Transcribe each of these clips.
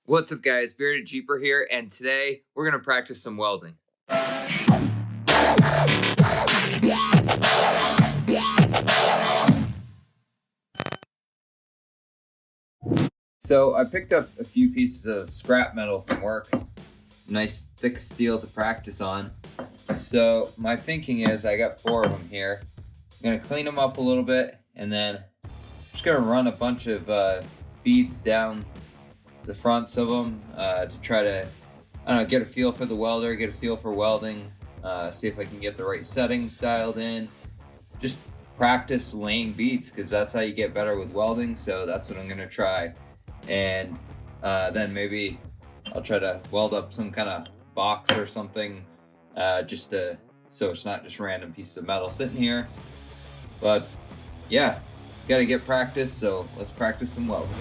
What's up, guys? Bearded Jeeper here, and today we're going to practice some welding. So I picked up a few pieces of scrap metal from work, nice thick steel to practice on. So my thinking is I got 4 of them here. I'm going to clean them up a little bit, and then I'm just going to run a bunch of beads down the fronts of them to try to, get a feel for the welder, get a feel for welding, see if I can get the right settings dialed in. Just practice laying beads, because that's how you get better with welding. So that's what I'm going to try. And then maybe I'll try to weld up some kind of box or something, so it's not just random pieces of metal sitting here. But yeah, gotta get practice, so let's practice some welding.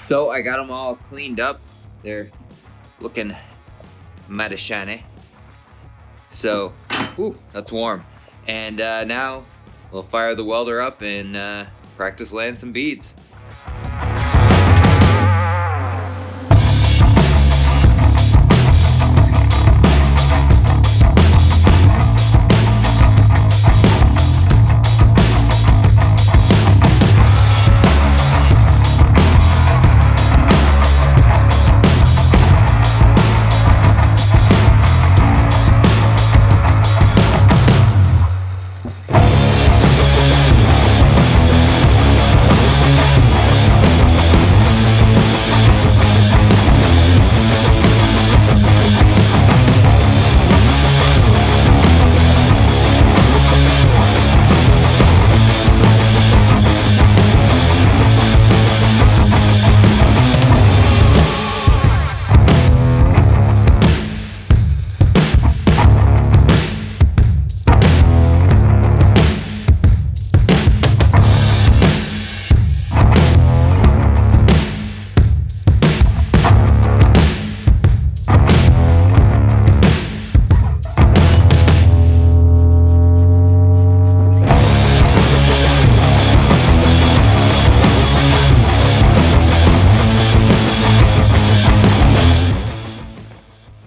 So I got them all cleaned up. They're looking mighty shiny. So, that's warm. And now we'll fire the welder up and practice laying some beads.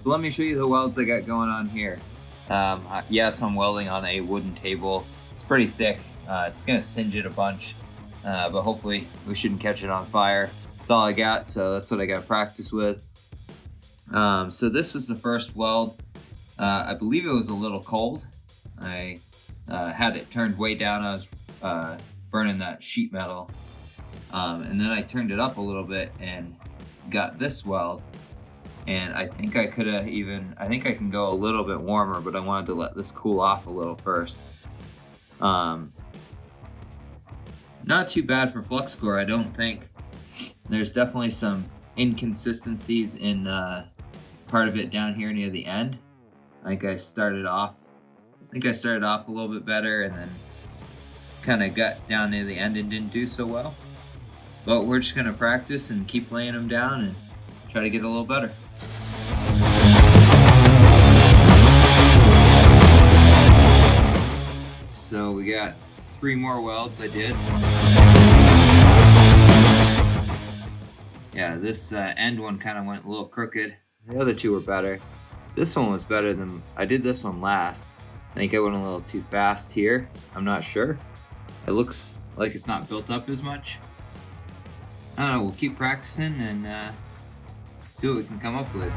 Let me show you the welds I got going on here. Yes, I'm welding on a wooden table. It's pretty thick. It's gonna singe it a bunch, but hopefully we shouldn't catch it on fire. That's all I got, so that's what I got to practice with. So this was the first weld. I believe it was a little cold. I had it turned way down. I was burning that sheet metal, and then I turned it up a little bit and got this weld. And I think I can go a little bit warmer, but I wanted to let this cool off a little first. Not too bad for flux core, I don't think. There's definitely some inconsistencies in part of it down here near the end. I think I started off a little bit better, and then kind of got down near the end and didn't do so well. But we're just gonna practice and keep laying them down and try to get a little better. So we got 3 more welds I did. Yeah, this end one kind of went a little crooked. The other 2 were better. This one was better than, I did this one last. I think I went a little too fast here. I'm not sure. It looks like it's not built up as much. I don't know, we'll keep practicing and see what we can come up with.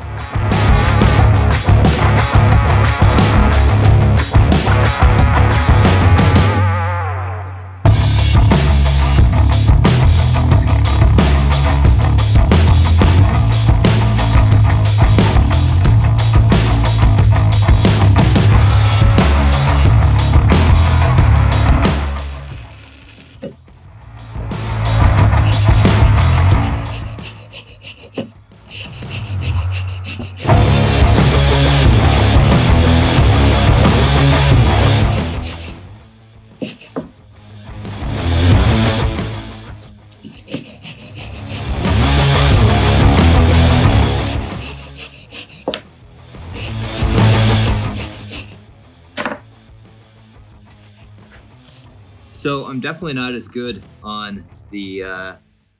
So I'm definitely not as good on the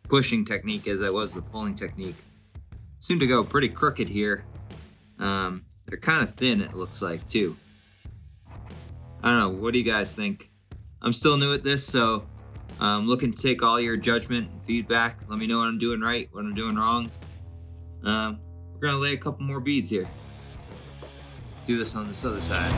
pushing technique as I was the pulling technique. Seem to go pretty crooked here. They're kind of thin, it looks like, too. I don't know, what do you guys think? I'm still new at this, so I'm looking to take all your judgment and feedback. Let me know what I'm doing right, what I'm doing wrong. We're gonna lay a couple more beads here. Let's do this on this other side.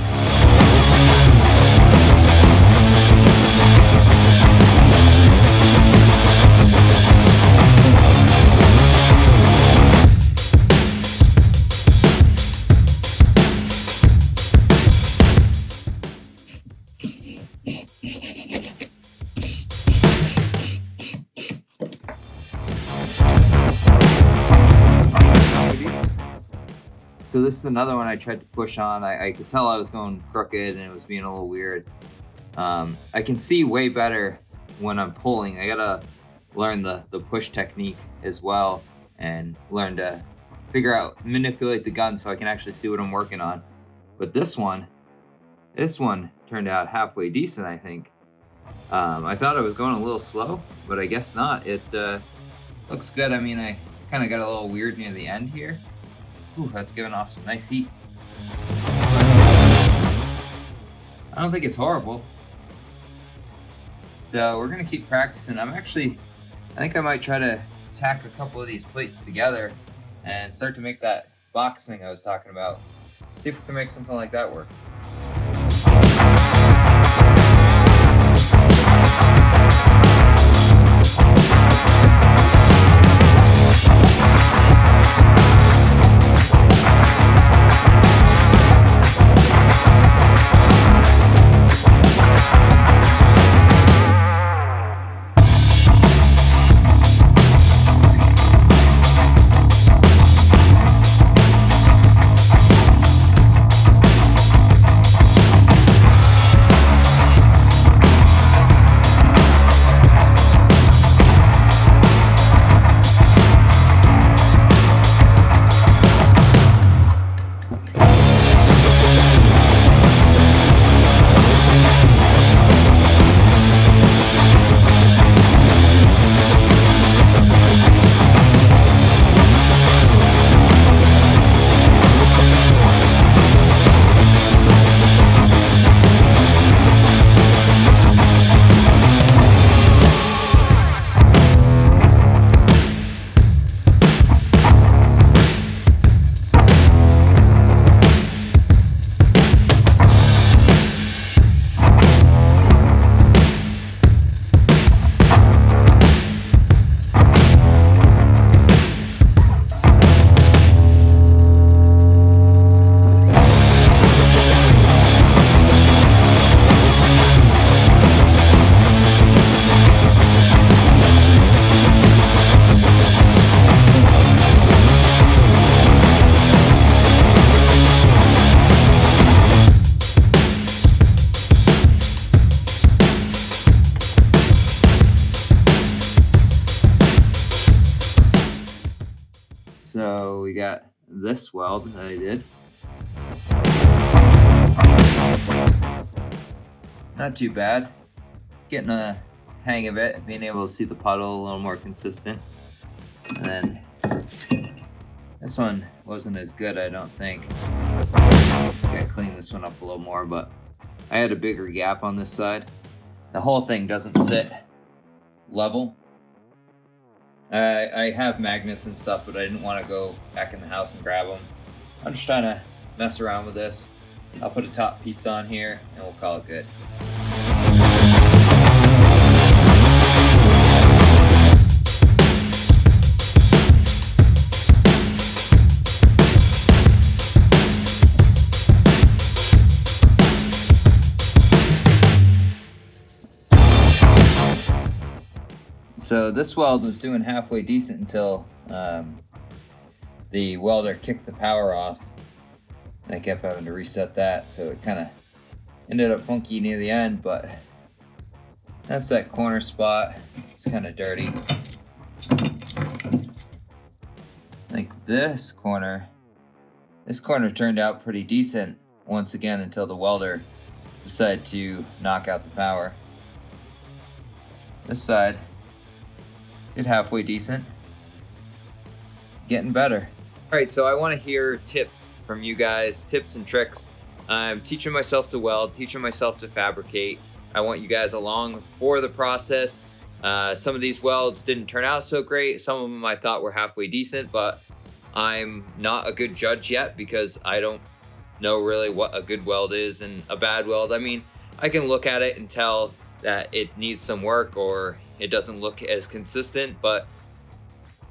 So this is another one I tried to push on. I could tell I was going crooked and it was being a little weird. I can see way better when I'm pulling. I gotta learn the push technique as well and learn to figure out, manipulate the gun so I can actually see what I'm working on. But this one turned out halfway decent, I think. I thought I was going a little slow, but I guess not. It looks good. I mean, I kind of got a little weird near the end here. Ooh, that's giving off some nice heat. I don't think it's horrible. So we're gonna keep practicing. I think I might try to tack a couple of these plates together and start to make that box thing I was talking about. See if we can make something like that work. So we got this weld that I did. Not too bad. Getting a hang of it, being able to see the puddle a little more consistent. And then this one wasn't as good, I don't think. Gotta clean this one up a little more, but I had a bigger gap on this side. The whole thing doesn't sit level. I have magnets and stuff, but I didn't want to go back in the house and grab them. I'm just trying to mess around with this. I'll put a top piece on here and we'll call it good. So this weld was doing halfway decent until the welder kicked the power off. And I kept having to reset that, so it kind of ended up funky near the end, but that's that corner spot. It's kind of dirty. Like this corner turned out pretty decent once again until the welder decided to knock out the power. This side did halfway decent. Getting better. All right, so I want to hear tips from you guys, tips and tricks. I'm teaching myself to weld, teaching myself to fabricate. I want you guys along for the process. Some of these welds didn't turn out so great. Some of them I thought were halfway decent, but I'm not a good judge yet because I don't know really what a good weld is and a bad weld. I mean, I can look at it and tell that it needs some work or it doesn't look as consistent, but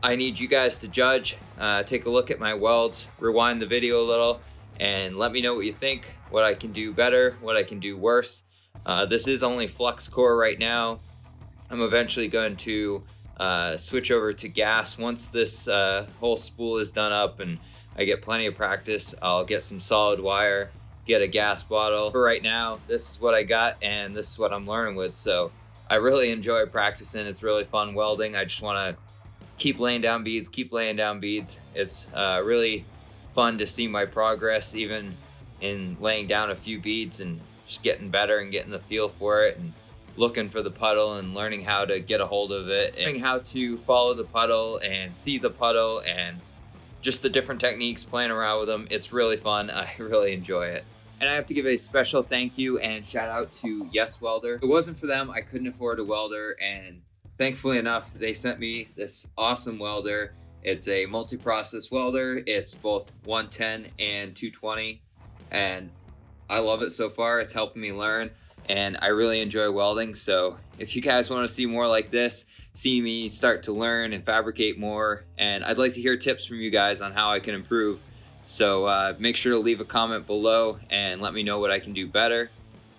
I need you guys to judge. Take a look at my welds, rewind the video a little, and let me know what you think, what I can do better, what I can do worse. This is only flux core right now. I'm eventually going to switch over to gas. Once this whole spool is done up and I get plenty of practice, I'll get some solid wire, get a gas bottle. For right now, this is what I got and this is what I'm learning with. So I really enjoy practicing. It's really fun welding. I just want to keep laying down beads, keep laying down beads. It's really fun to see my progress even in laying down a few beads and just getting better and getting the feel for it and looking for the puddle and learning how to get a hold of it, and learning how to follow the puddle and see the puddle and just the different techniques, playing around with them. It's really fun. I really enjoy it. And I have to give a special thank you and shout out to Yes Welder. If it wasn't for them, I couldn't afford a welder, and thankfully enough, they sent me this awesome welder. It's a multi-process welder. It's both 110 and 220, and I love it so far. It's helping me learn, and I really enjoy welding. So if you guys want to see more like this, see me start to learn and fabricate more, and I'd like to hear tips from you guys on how I can improve. So make sure to leave a comment below and let me know what I can do better.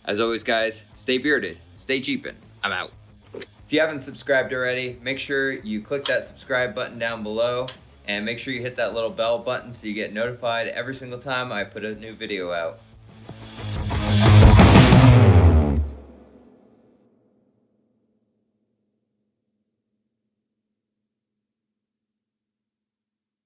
As always, guys, stay bearded, stay Jeepin'. I'm out. If you haven't subscribed already, make sure you click that subscribe button down below and make sure you hit that little bell button so you get notified every single time I put a new video out.